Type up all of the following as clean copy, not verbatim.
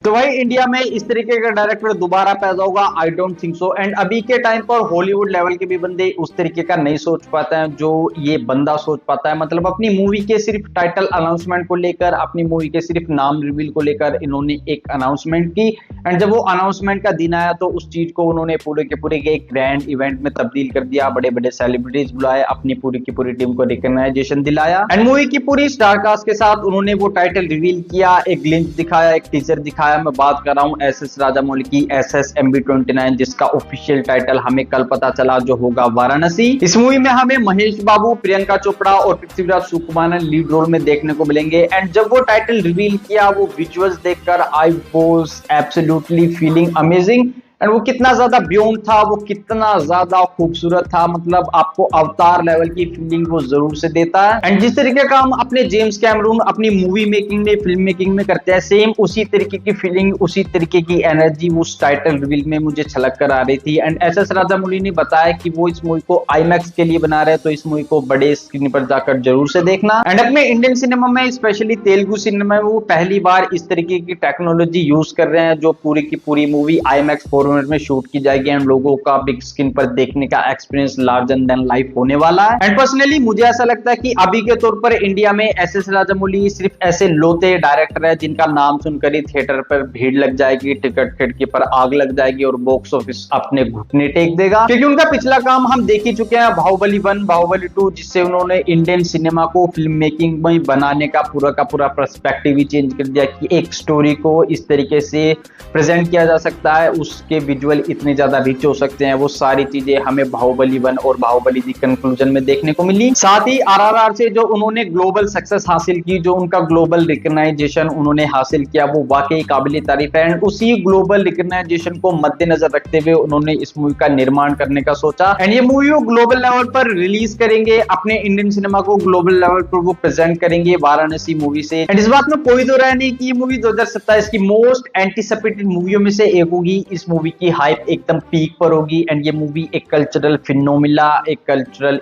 तो भाई इंडिया में इस तरीके का डायरेक्टर दोबारा पैदा होगा, I don't think so. And अभी के टाइम पर हॉलीवुड लेवल के भी बंदे उस तरीके का नहीं सोच पाते हैं जो ये बंदा सोच पाता है। मतलब अपनी मूवी के सिर्फ टाइटल अनाउंसमेंट को लेकर, अपनी मूवी के सिर्फ नाम रिवील को लेकर इन्होंने एक अनाउंसमेंट की। एंड जब वो अनाउंसमेंट का दिन आया तो उस चीज को उन्होंने पूरे के पूरे एक ग्रैंड इवेंट में तब्दील कर दिया। बड़े बड़े सेलिब्रिटीज बुलाए, अपनी पूरी की पूरी टीम को रिकॉग्नाइजेशन दिलाया एंड मूवी की पूरी स्टारकास्ट के साथ उन्होंने वो टाइटल रिवील किया, एक ग्लिम्स दिखाया, एक टीजर दिखाया। मैं बात कर रहा हूँ एसएस राजामौली की SSMB29, जिसका ऑफिशियल टाइटल हमें कल पता चला जो होगा वाराणसी। इस मूवी में हमें महेश बाबू, प्रियंका चोपड़ा और पृथ्वीराज सुकुमारन लीड रोल में देखने को मिलेंगे। एंड जब वो टाइटल रिवील किया, वो विजुअल्स देखकर I was absolutely feeling amazing. And वो कितना ज्यादा बियॉन्ड था, वो कितना ज्यादा खूबसूरत था। मतलब आपको अवतार लेवल की फीलिंग वो जरूर से देता है। एंड जिस तरीके का हम अपने जेम्स कैमरून अपनी मूवी मेकिंग में, फिल्म मेकिंग में करते हैं, सेम उसी तरीके की फीलिंग, उसी तरीके की एनर्जी उस टाइटल रिवील में मुझे छलक कर आ रही थी। एंड SS राजामौली ने बताया कि वो इस मूवी को IMAX के लिए बना रहे हैं, तो इस मूवी को बड़े स्क्रीन पर जाकर जरूर से देखना। एंड अपने इंडियन सिनेमा में, स्पेशली तेलुगु सिनेमा में, वो पहली बार इस तरीके की टेक्नोलॉजी यूज कर रहे हैं जो पूरी की पूरी मूवी IMAX फॉर्मेट में शूट की जाएगी एंड लोगों का बिग स्क्रीन पर देखने का एक्सपीरियंस लार्जर देन लाइफ होने वाला है। एंड पर्सनली मुझे ऐसा लगता है कि अभी के तौर पर इंडिया में SS राजामौली सिर्फ ऐसे लोते डायरेक्टर है जिनका नाम सुनकर ही थिएटर पर भीड़ लग जाएगी, टिकट खिड़की पर आग लग जाएगी और बॉक्स ऑफिस अपने घुटने टेक देगा। क्योंकि उनका पिछला काम हम देख ही चुके हैं, बाहुबली 1, बाहुबली 2, जिससे उन्होंने इंडियन सिनेमा को फिल्म मेकिंग में बनाने का पूरा पर्सपेक्टिव ही चेंज कर दिया कि एक स्टोरी को इस तरीके से प्रेजेंट किया जा सकता है, उसके विजुअल इतने ज्यादा रिच हो सकते हैं। वो सारी चीजें हमें बाहुबली 1 और बाहुबली दी कंक्लूजन में देखने को मिली। साथ ही RRR से जो उन्होंने ग्लोबल सक्सेस हासिल की, जो उनका ग्लोबल रिकॉग्नाइजेशन उन्होंने हासिल किया, वो वाकई काबिल तारीफ है। एंड उसी ग्लोबल रिकॉग्नाइजेशन को मद्देनजर रखते हुए उन्होंने इस मूवी का निर्माण करने का सोचा। एंड ये मूवी वो ग्लोबल लेवल पर रिलीज करेंगे, अपने इंडियन सिनेमा को ग्लोबल लेवल पर वो प्रेजेंट करेंगे वाराणसी मूवी से। एंड इस बात में कोई दो राय नहीं कि ये मूवी 2027 की मोस्ट एंटिसिपेटेड मूवियों में से एक होगी। इस मूवी की हाइप एकदम पीक पर होगी एंड ये मूवी एक कल्चरल फिनोमिना, एक कल्चरल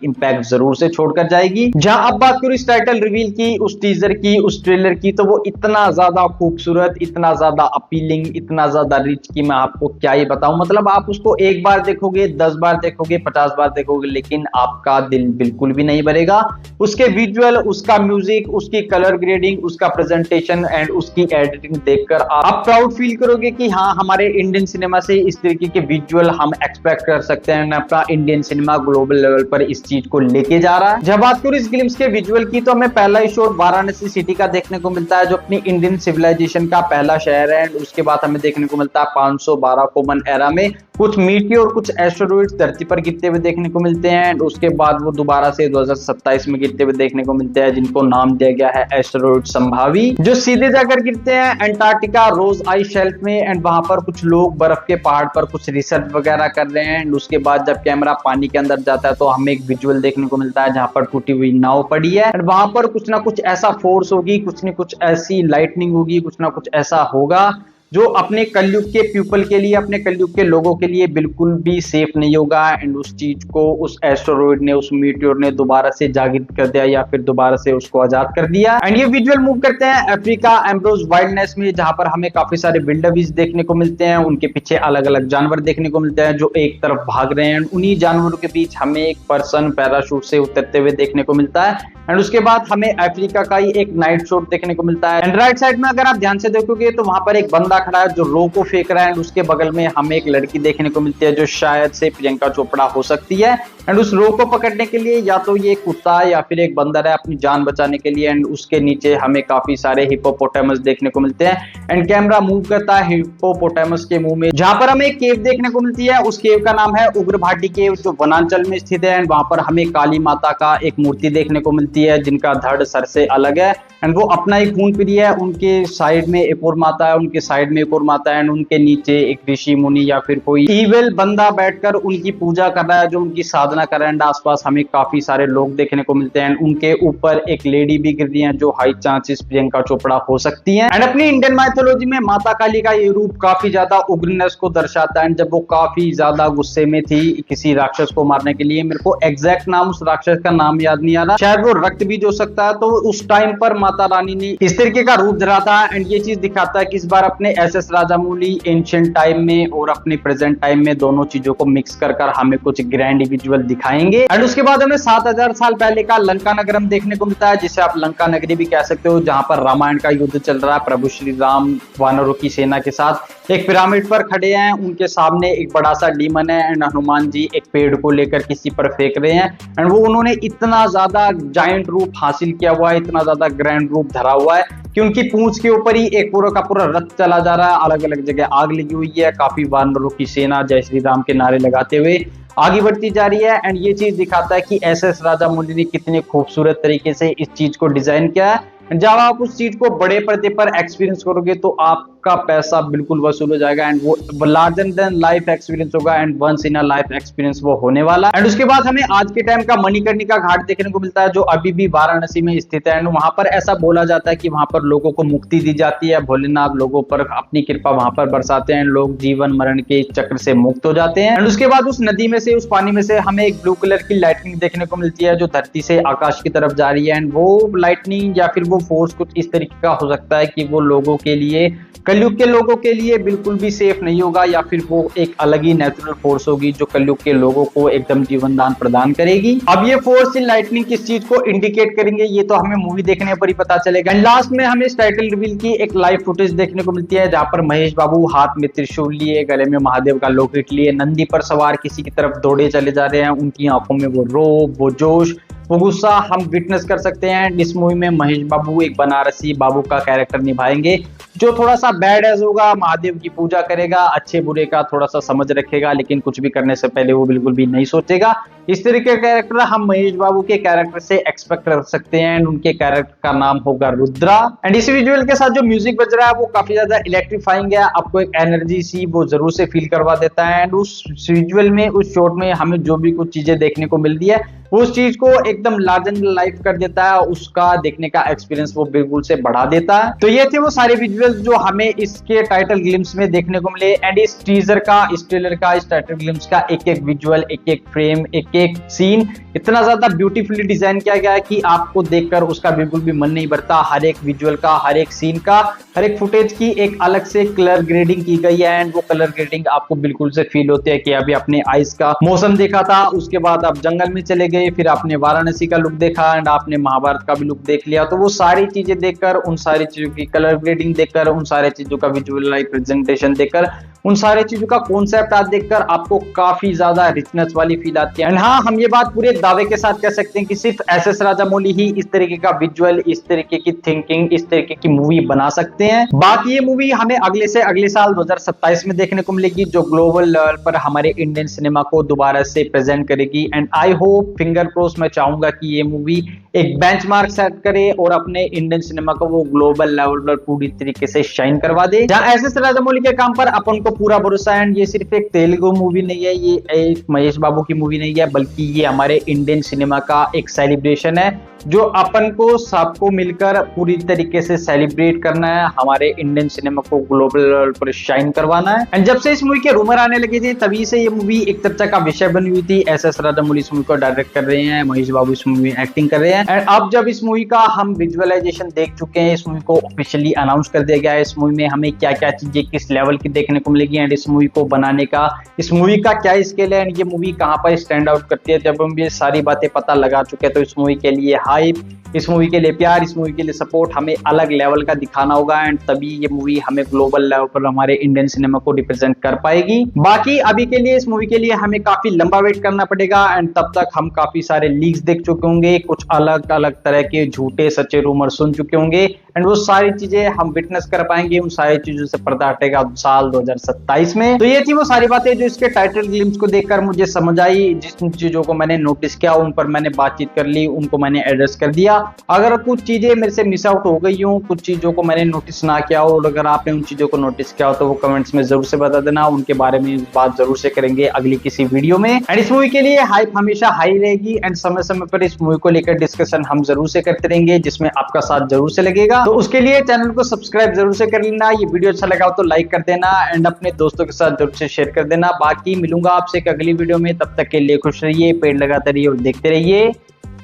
इंपैक्ट जरूर से छोड़कर जाएगी। जहां अब बात करूं इस टाइटल रिवील की, उस टीजर की, उस ट्रेलर की, तो वो इतना ज्यादा खूबसूरत, इतना ज्यादा अपीलिंग, इतना ज्यादा रिच कि मैं आपको क्या ही बताऊं। मतलब आप उसको एक बार देखोगे, 10 बार देखोगे, 50 बार देखोगे, लेकिन आपका दिल बिल्कुल भी नहीं भरेगा। उसके विजुअल, उसका म्यूजिक, उसकी कलर ग्रेडिंग, उसका प्रेजेंटेशन एंड उसकी एडिटिंग देखकर आप प्राउड फील करोगे कि हाँ, हमारे इंडियन सिनेमा से इस तरीके के विजुअल हम एक्सपेक्ट कर सकते हैं। अपना इंडियन सिनेमा ग्लोबल लेवल पर इस चीज को लेके जा रहा है। जब बात करूं इस ग्लिम्स के विजुअल की, तो हमें पहला ही शॉट वाराणसी सिटी का देखने को मिलता है, जो अपनी इंडियन सिविलाइजेशन का पहला शहर है। उसके बाद हमें देखने को मिलता है 512 कॉमन एरा में कुछ मीटियोर और कुछ एस्टेरॉइड्स धरती पर गिरते हुए देखने को मिलते हैं। उसके बाद वो दोबारा से 2027 में गिरते हुए देखने को मिलते हैं, जिनको नाम दिया गया है एस्टेरॉइड संभावी, जो सीधे जाकर गिरते हैं अंटार्कटिका रोज आई शेल्फ में। एंड वहां पर कुछ लोग बर्फ के पहाड़ पर कुछ रिसर्च वगैरह कर रहे हैं। एंड उसके बाद जब कैमरा पानी के अंदर जाता है तो हमें एक विजुअल देखने को मिलता है जहां पर टूटी हुई नाव पड़ी है। एंड वहां पर कुछ ना कुछ ऐसा फोर्स होगी, कुछ न कुछ ऐसी लाइटनिंग होगी, कुछ ना कुछ ऐसा होगा जो अपने कलयुग के पीपल के लिए, अपने कलयुग के लोगों के लिए बिल्कुल भी सेफ नहीं होगा। एंड उस चीज को उस एस्टेरॉइड ने, उस मीटियोर ने दोबारा से जागृत कर दिया या फिर दोबारा से उसको आजाद कर दिया। एंड ये विजुअल मूव करते हैं अफ्रीका एम्ब्रोज वाइल्डनेस में, जहां पर हमें काफी सारे विल्डरबीस्ट देखने को मिलते हैं। उनके पीछे अलग अलग जानवर देखने को मिलते हैं जो एक तरफ भाग रहे हैं। उन्हीं जानवरों के बीच हमें एक पर्सन पैराशूट से उतरते हुए देखने को मिलता है। एंड उसके बाद हमें अफ्रीका का ही एक नाइट शॉट देखने को मिलता है। एंड राइट साइड में अगर आप ध्यान से देखोगे तो वहां पर एक बंदा खड़ा है जो रो को फेंक रहा है। एंड उसके बगल में हमें एक लड़की देखने को मिलती है जो शायद से प्रियंका चोपड़ा हो सकती है। एंड उस रो को पकड़ने के लिए या तो ये कुत्ता या फिर एक बंदर है अपनी जान बचाने के लिए। एंड उसके नीचे हमें काफी सारे हिप्पोपोटामस देखने को मिलते हैं। एंड कैमरा मूव करता है हिप्पोपोटामस के मुंह में, जहां पर हमें एक केव देखने को मिलती है। उस केव का नाम है उग्र भाटी केव, जो वनांचल में स्थित है। एंड वहां पर हमें काली माता का एक मूर्ति देखने को मिलती है जिनका धड़ सर से अलग है। एंड वो अपना ही खून पी रही है। उनके साइड में एक और माता है, उनके साइड साइड में एक और माता है एंड उनके नीचे एक ऋषि मुनि या फिर कोई इविल बंदा बैठकर उनकी पूजा कर रहा है, जो उनकी साधना कर रहा है। एंड आसपास हमें काफी सारे लोग देखने को मिलते हैं। उनके ऊपर एक लेडी भी गिर रही है जो हाई चांसेस प्रियंका चोपड़ा हो सकती है। एंड अपनी इंडियन माइथोलॉजी में माता काली का ये रूप काफी ज्यादा उग्रनेस को दर्शाता है। जब वो काफी ज्यादा गुस्से में थी किसी राक्षस को मारने के लिए, मेरे को एग्जैक्ट नाम उस राक्षस का नाम याद नहीं आ रहा, शायद वो रक्त बीज हो सकता है, तो उस टाइम पर माता रानी ने इस तरीके का रूप धरा था। एंड ये चीज दिखाता है कि इस बार अपने एसएस राजामौली एंशिएंट टाइम में और अपने प्रेजेंट टाइम में दोनों चीजों को मिक्स कर हमें कुछ ग्रैंड विजुअल दिखाएंगे। एंड उसके बाद हमें 7000 साल पहले का लंका नगरम देखने को मिलता है, जिसे आप लंका नगरी भी कह सकते हो, जहां पर रामायण का युद्ध चल रहा है। प्रभु श्री राम वानरों की सेना के साथ एक पिरामिड पर खड़े हैं, उनके सामने एक बड़ा सा डीमन है एंड हनुमान जी एक पेड़ को लेकर किसी पर फेंक रहे हैं। एंड वो उन्होंने इतना ज्यादा जायंट रूप हासिल किया हुआ है, इतना ज्यादा ग्रैंड रूप धरा हुआ है कि उनकी पूंछ के ऊपर ही एक पूरा का पूरा रथ चला जा रहा है। अलग अलग जगह आग लगी हुई है, काफी वानरों की सेना जय श्री राम के नारे लगाते हुए आगे बढ़ती जा रही है। एंड ये चीज दिखाता है कि एसएस राजामौली ने कितने खूबसूरत तरीके से इस चीज को डिजाइन किया है। जब आप उस चीज को बड़े पर्दे पर एक्सपीरियंस करोगे तो आपका पैसा बिल्कुल वसूल हो जाएगा एंड वो लार्जर देन लाइफ एक्सपीरियंस होगा and once in a life experience वो होने वाला। एंड उसके बाद हमें आज के टाइम का मणिकर्णिका घाट देखने को मिलता है, जो अभी भी वाराणसी में स्थित है। एंड वहां पर ऐसा बोला जाता है कि वहां पर लोगों को मुक्ति दी जाती है, भोलेनाथ लोगों पर अपनी कृपा वहां पर बरसाते हैं, लोग जीवन मरण के चक्र से मुक्त हो जाते हैं। एंड उसके बाद उस नदी में से, उस पानी में से हमें एक ब्लू कलर की लाइटनिंग देखने को मिलती है, जो धरती से आकाश की तरफ जा रही है। एंड वो लाइटनिंग या फिर वो फोर्स कुछ इस तरीके का हो सकता है कि वो लोगों के लिए, कलयुग के लोगों के लिए बिल्कुल भी सेफ नहीं होगा, या फिर वो एक अलग ही नेचुरल फोर्स होगी जो कलयुग के लोगों को एकदम जीवन दान प्रदान करेगी। अब ये फोर्स इन लाइटनिंग किस चीज को इंडिकेट करेंगे ये तो हमें मूवी देखने पर ही पता चलेगा। एंड लास्ट में हमें इस टाइटल रिवील की एक लाइव फुटेज देखने को मिलती है, जहां पर महेश बाबू हाथ में त्रिशूल लिए, गले में महादेव का लॉकेट लिए, नंदी पर सवार किसी की तरफ दौड़े चले जा रहे हैं। उनकी आंखों में वो रोब, वो जोश, वो गुस्सा हम विटनेस कर सकते हैं। इस मूवी में महेश बाबू एक बनारसी बाबू का कैरेक्टर निभाएंगे, जो थोड़ा सा बैड एज होगा, महादेव की पूजा करेगा, अच्छे बुरे का थोड़ा सा समझ रखेगा, लेकिन कुछ भी करने से पहले वो बिल्कुल भी नहीं सोचेगा। इस तरीके का कैरेक्टर हम महेश बाबू के कैरेक्टर से एक्सपेक्ट कर सकते हैं। एंड उनके कैरेक्टर का नाम होगा रुद्रा। एंड इस विजुअल के साथ जो म्यूजिक बज रहा है वो काफी ज्यादा इलेक्ट्रीफाइंग है, आपको एक एनर्जी सी वो जरूर से फील करवा देता है। एंड उस विजुअल में, उस शॉट में हमें जो भी कुछ चीजें देखने को मिलती है वो उस चीज को एकदम लार्जर देन लाइफ कर देता है, उसका देखने का एक्सपीरियंस वो बिल्कुल से बढ़ा देता है। तो ये थे वो सारे विजुअल्स जो हमें इसके टाइटल ग्लिम्स में देखने को मिले। एंड इस टीजर का, इस ट्रेलर का, इस टाइटल ग्लिम्स का एक एक विजुअल, एक एक फ्रेम, एक एक सीन इतना ज्यादा ब्यूटीफुली डिजाइन किया गया है कि आपको देखकर उसका बिल्कुल भी मन नहीं भरता। हर एक विजुअल का, हर एक सीन का, हर एक फुटेज की एक अलग से कलर ग्रेडिंग की गई है। एंड वो कलर ग्रेडिंग आपको बिल्कुल से फील होती है कि अभी आपने आइस का मौसम देखा था, उसके बाद आप जंगल में चले गए, फिर आपने वाराणसी का लुक देखा एंड आपने महाभारत का भी लुक देख लिया। तो वो सारी चीजें देखकर, उन सारी चीजों की कलर ग्रेडिंग देखकर, उन सारी चीजों का विजुअल प्रेजेंटेशन देखकर, उन सारी चीजों का कॉन्सेप्ट आज देखकर आपको काफी ज्यादा रिचनेस वाली फील आती है। एंड हाँ, हम ये बात पूरे दावे के साथ कह सकते हैं कि सिर्फ एसएस राजामौली ही इस तरीके का विजुअल, इस तरीके की थिंकिंग, इस तरीके की मूवी बना सकते हैं। बाकी ये मूवी हमें अगले से अगले साल 2027 में देखने को मिलेगी, जो ग्लोबल लेवल पर हमारे इंडियन सिनेमा को दोबारा से प्रेजेंट करेगी। And I hope, finger cross, मैं चाहूंगा कि ये मूवी एक बेंचमार्क सेट करे और अपने इंडियन सिनेमा को वो ग्लोबल लेवल पर पूरी तरीके से शाइन करवा दे। जहां एसएस राजामौली के काम पर अपन को पूरा भरोसा है। एंड ये सिर्फ एक तेलुगु मूवी नहीं है, ये एक महेश बाबू की मूवी नहीं है, बल्कि ये हमारे इंडियन सिनेमा का एक सेलिब्रेशन है, जो अपन को सबको मिलकर पूरी तरीके से सेलिब्रेट करना है, हमारे इंडियन सिनेमा को ग्लोबल लेवल पर शाइन करवाना है। एंड जब से इस मूवी के रूमर आने लगे थे तभी से ये मूवी एक चर्चा का विषय बनी हुई थी। एसएस राजामौली इस मूवी को डायरेक्ट कर रहे हैं, महेश बाबू इस मूवी में एक्टिंग कर रहे हैं। एंड अब जब इस मूवी का हम विजुअलाइजेशन देख चुके हैं, इस मूवी को ऑफिशियली अनाउंस कर दिया गया है, इस मूवी में हमें क्या क्या चीजें किस लेवल की देखने को मिलेगी, एंड इस मूवी को बनाने का, इस मूवी का क्या स्केल है, एंड ये मूवी कहां पर स्टैंड आउट करती है, जब हम ये सारी बातें पता लगा चुके हैं तो इस मूवी के लिए हाइप, इस मूवी के लिए प्यार, इस मूवी के लिए सपोर्ट हमें अलग लेवल का दिखाना होगा। एंड तभी ये मूवी हमें ग्लोबल लेवल पर हमारे इंडियन सिनेमा को रिप्रेजेंट कर पाएगी। बाकी अभी के लिए इस मूवी के लिए हमें काफी लंबा वेट करना पड़ेगा। एंड तब तक हम काफी सारे लीक्स देख चुके होंगे, कुछ अलग अलग तरह के झूठे सच्चे रूमर सुन चुके होंगे, एंड वो सारी चीजें हम विटनेस कर पाएंगे। उन सारी चीजों से पर्दा हटेगा साल 2027 2027 में। तो ये थी वो सारी बातें जो इसके टाइटल ग्लिम्स को देखकर मुझे समझ आई, जिस चीजों को मैंने नोटिस किया उन पर मैंने बातचीत कर ली, उनको मैंने एड्रेस कर दिया। अगर कुछ चीजें मेरे से मिस आउट हो गई हो, कुछ चीजों को मैंने नोटिस ना किया हो, और अगर आपने उन चीजों को नोटिस किया हो तो वो कमेंट्स में जरूर से बता देना, उनके बारे में बात जरूर से करेंगे अगली किसी वीडियो में। एंड इस मूवी के लिए हाइप हमेशा हाई रहेगी एंड समय समय पर इस मूवी को लेकर डिस्कशन हम जरूर से करते रहेंगे, जिसमें आपका साथ जरूर से लगेगा। तो उसके लिए चैनल को सब्सक्राइब जरूर से कर लेना, ये वीडियो अच्छा लगा हो तो लाइक कर देना एंड अपने दोस्तों के साथ जरूर से शेयर कर देना। बाकी मिलूंगा आपसे एक अगली वीडियो में, तब तक के लिए खुश रहिए, पेड़ लगाते रहिए और देखते रहिए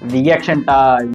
रिएक्शन टाइम।